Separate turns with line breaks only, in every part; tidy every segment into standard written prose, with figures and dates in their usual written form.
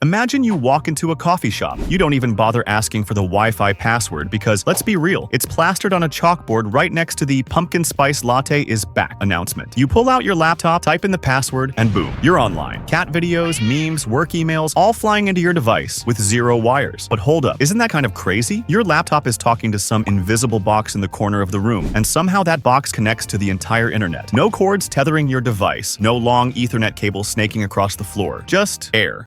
Imagine you walk into a coffee shop. You don't even bother asking for the Wi-Fi password because, let's be real, it's plastered on a chalkboard right next to the "pumpkin spice latte is back" announcement. You pull out your laptop, type in the password, and boom, you're online. Cat videos, memes, work emails, all flying into your device with zero wires. But hold up, isn't that kind of crazy? Your laptop is talking to some invisible box in the corner of the room, and somehow that box connects to the entire internet. No cords tethering your device, no long Ethernet cable snaking across the floor, just air.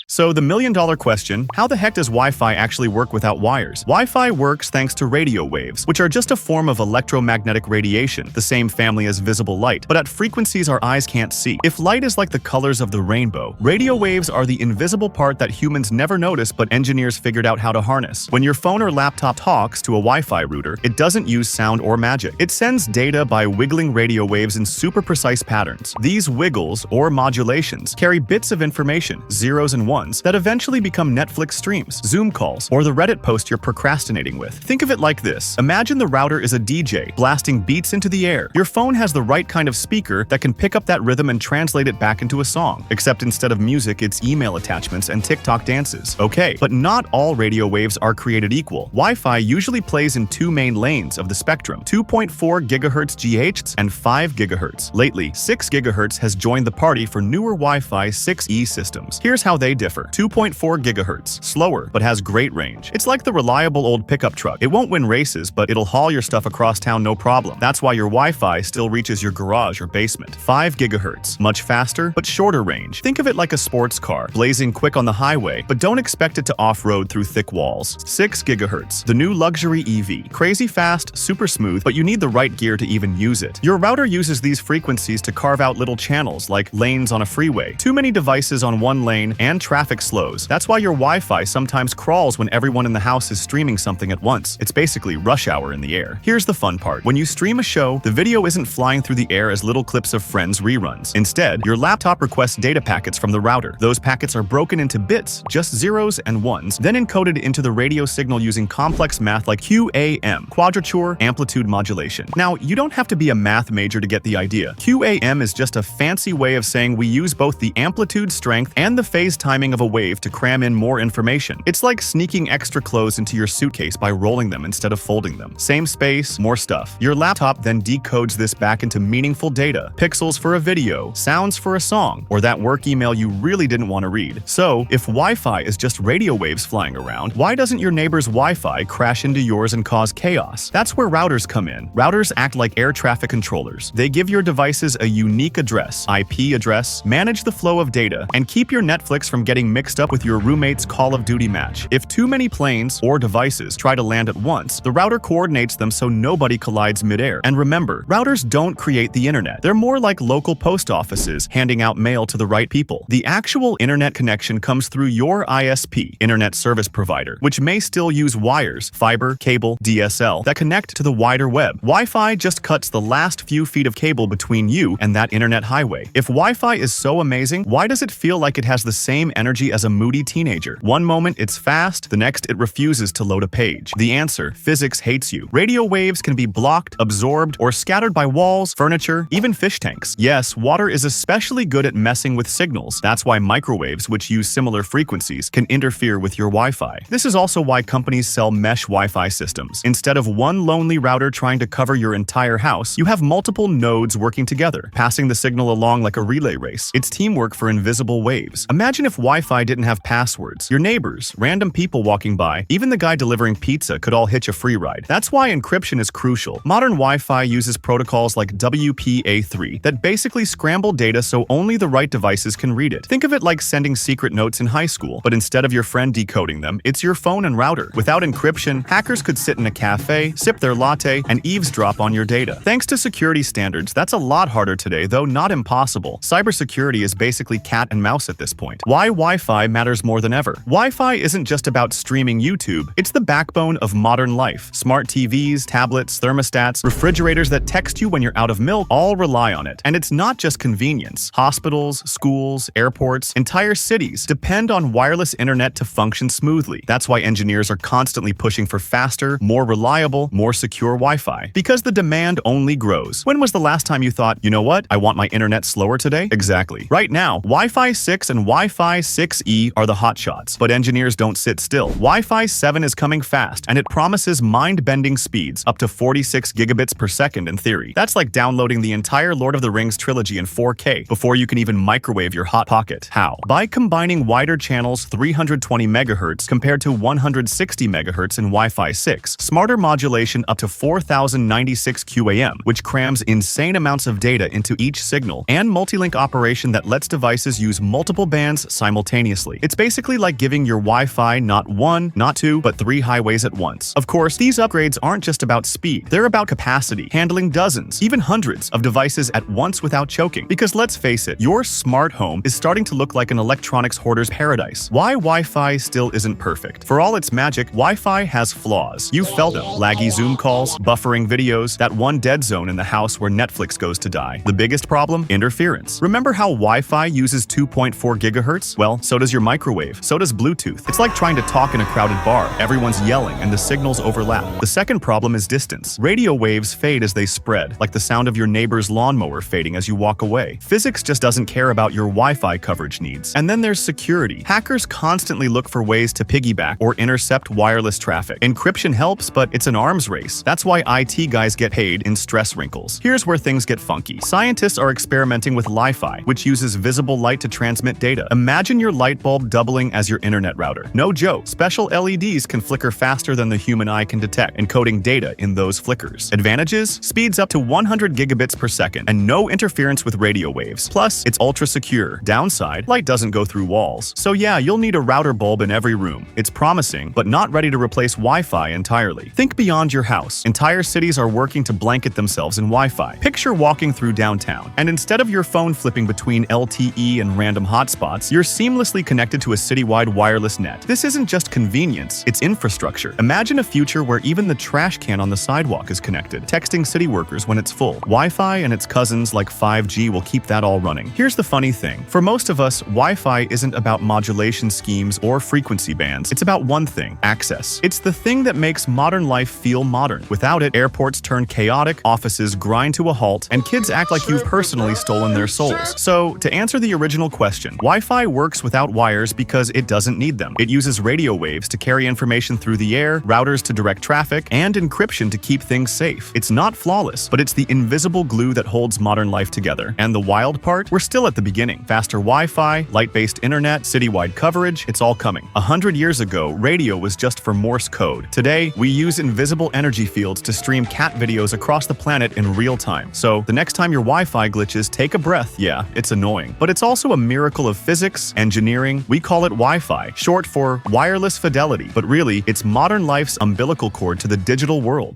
So the million-dollar question, how the heck does Wi-Fi actually work without wires? Wi-Fi works thanks to radio waves, which are just a form of electromagnetic radiation, the same family as visible light, but at frequencies our eyes can't see. If light is like the colors of the rainbow, radio waves are the invisible part that humans never notice but engineers figured out how to harness. When your phone or laptop talks to a Wi-Fi router, it doesn't use sound or magic. It sends data by wiggling radio waves in super precise patterns. These wiggles, or modulations, carry bits of information, zeros and ones, that eventually become Netflix streams, Zoom calls, or the Reddit post you're procrastinating with. Think of it like this. Imagine the router is a DJ, blasting beats into the air. Your phone has the right kind of speaker that can pick up that rhythm and translate it back into a song. Except instead of music, it's email attachments and TikTok dances. Okay, but not all radio waves are created equal. Wi-Fi usually plays in two main lanes of the spectrum, 2.4 GHz GHz and 5 GHz. Lately, 6 GHz has joined the party for newer Wi-Fi 6E systems. Here's how they differ. 2.4 GHz, slower, but has great range. It's like the reliable old pickup truck. It won't win races, but it'll haul your stuff across town no problem. That's why your Wi-Fi still reaches your garage or basement. 5 GHz, much faster, but shorter range. Think of it like a sports car, blazing quick on the highway, but don't expect it to off-road through thick walls. 6 GHz, the new luxury EV. Crazy fast, super smooth, but you need the right gear to even use it. Your router uses these frequencies to carve out little channels, like lanes on a freeway. Too many devices on one lane and traffic slows. That's why your Wi-Fi sometimes crawls when everyone in the house is streaming something at once. It's basically rush hour in the air. Here's the fun part. When you stream a show, the video isn't flying through the air as little clips of Friends reruns. Instead, your laptop requests data packets from the router. Those packets are broken into bits, just zeros and ones, then encoded into the radio signal using complex math like QAM, quadrature amplitude modulation. Now, you don't have to be a math major to get the idea. QAM is just a fancy way of saying we use both the amplitude strength and the phase timing of a wave to cram in more information. It's like sneaking extra clothes into your suitcase by rolling them instead of folding them. Same space, more stuff. Your laptop then decodes this back into meaningful data, pixels for a video, sounds for a song, or that work email you really didn't want to read. So, if Wi-Fi is just radio waves flying around, why doesn't your neighbor's Wi-Fi crash into yours and cause chaos? That's where routers come in. Routers act like air traffic controllers. They give your devices a unique address, IP address, manage the flow of data, and keep your Netflix from getting mixed up with your roommate's Call of Duty match. If too many planes or devices try to land at once, the router coordinates them so nobody collides midair. And remember, routers don't create the internet. They're more like local post offices, handing out mail to the right people. The actual internet connection comes through your ISP, Internet Service Provider, which may still use wires, fiber, cable, DSL, that connect to the wider web. Wi-Fi just cuts the last few feet of cable between you and that internet highway. If Wi-Fi is so amazing, why does it feel like it has the same energy as a moody teenager? One moment it's fast, the next it refuses to load a page. The answer: physics hates you. Radio waves can be blocked, absorbed, or scattered by walls, furniture, even fish tanks. Yes, water is especially good at messing with signals. That's why microwaves, which use similar frequencies, can interfere with your Wi-Fi. This is also why companies sell mesh Wi-Fi systems. Instead of one lonely router trying to cover your entire house, you have multiple nodes working together, passing the signal along like a relay race. It's teamwork for invisible waves. Imagine if Wi-Fi didn't have passwords. Your neighbors, random people walking by, even the guy delivering pizza could all hitch a free ride. That's why encryption is crucial. Modern Wi-Fi uses protocols like WPA3 that basically scramble data so only the right devices can read it. Think of it like sending secret notes in high school, but instead of your friend decoding them, it's your phone and router. Without encryption, hackers could sit in a cafe, sip their latte, and eavesdrop on your data. Thanks to security standards, that's a lot harder today, though not impossible. Cybersecurity is basically cat and mouse at this point. Why Wi-Fi matters more than ever. Wi-Fi isn't just about streaming YouTube, it's the backbone of modern life. Smart TVs, tablets, thermostats, refrigerators that text you when you're out of milk all rely on it. And it's not just convenience. Hospitals, schools, airports, entire cities depend on wireless internet to function smoothly. That's why engineers are constantly pushing for faster, more reliable, more secure Wi-Fi. Because the demand only grows. When was the last time you thought, you know what, I want my internet slower today? Exactly. Right now, Wi-Fi 6 and Wi-Fi 6E are the hotshots. But engineers don't sit still. Wi-Fi 7 is coming fast, and it promises mind-bending speeds, up to 46 gigabits per second in theory. That's like downloading the entire Lord of the Rings trilogy in 4K before you can even microwave your Hot Pocket. How? By combining wider channels 320 MHz compared to 160 MHz in Wi-Fi 6, smarter modulation up to 4096 QAM, which crams insane amounts of data into each signal, and multi-link operation that lets devices use multiple bands simultaneously. It's basically like giving your Wi-Fi not one, not two, but three highways at once. Of course, these upgrades aren't just about speed. They're about capacity, handling dozens, even hundreds of devices at once without choking. Because let's face it, your smart home is starting to look like an electronics hoarder's paradise. Why Wi-Fi still isn't perfect? For all its magic, Wi-Fi has flaws. You've felt them. Laggy Zoom calls, buffering videos, that one dead zone in the house where Netflix goes to die. The biggest problem? Interference. Remember how Wi-Fi uses 2.4 gigahertz? Well, so does your microwave. So does Bluetooth. It's like trying to talk in a crowded bar. Everyone's yelling and the signals overlap. The second problem is distance. Radio waves fade as they spread, like the sound of your neighbor's lawnmower fading as you walk away. Physics just doesn't care about your Wi-Fi coverage needs. And then there's security. Hackers constantly look for ways to piggyback or intercept wireless traffic. Encryption helps, but it's an arms race. That's why IT guys get paid in stress wrinkles. Here's where things get funky. Scientists are experimenting with LiFi, which uses visible light to transmit data. Imagine your light bulb doubling as your internet router. No joke. Special LEDs can flicker faster than the human eye can detect, encoding data in those flickers. Advantages? Speeds up to 100 gigabits per second, and no interference with radio waves. Plus, it's ultra secure. Downside? Light doesn't go through walls. So yeah, you'll need a router bulb in every room. It's promising, but not ready to replace Wi-Fi entirely. Think beyond your house. Entire cities are working to blanket themselves in Wi-Fi. Picture walking through downtown, and instead of your phone flipping between LTE and random hotspots, you're seamlessly connected to a citywide wireless net. This isn't just convenience, it's infrastructure. Imagine a future where even the trash can on the sidewalk is connected, texting city workers when it's full. Wi-Fi and its cousins like 5G will keep that all running. Here's the funny thing. For most of us, Wi-Fi isn't about modulation schemes or frequency bands. It's about one thing: access. It's the thing that makes modern life feel modern. Without it, airports turn chaotic, offices grind to a halt, and kids act like you've personally stolen their souls. So, to answer the original question, Wi-Fi works without wires because it doesn't need them. It uses radio waves to carry information through the air, routers to direct traffic, and encryption to keep things safe. It's not flawless, but it's the invisible glue that holds modern life together. And the wild part? We're still at the beginning. Faster Wi-Fi, light-based internet, citywide coverage, it's all coming. 100 years ago, radio was just for Morse code. Today, we use invisible energy fields to stream cat videos across the planet in real time. So, the next time your Wi-Fi glitches, take a breath. Yeah, it's annoying. But it's also a miracle of physics, engineering. We call it Wi-Fi, short for wireless fidelity. But really, it's modern life's umbilical cord to the digital world.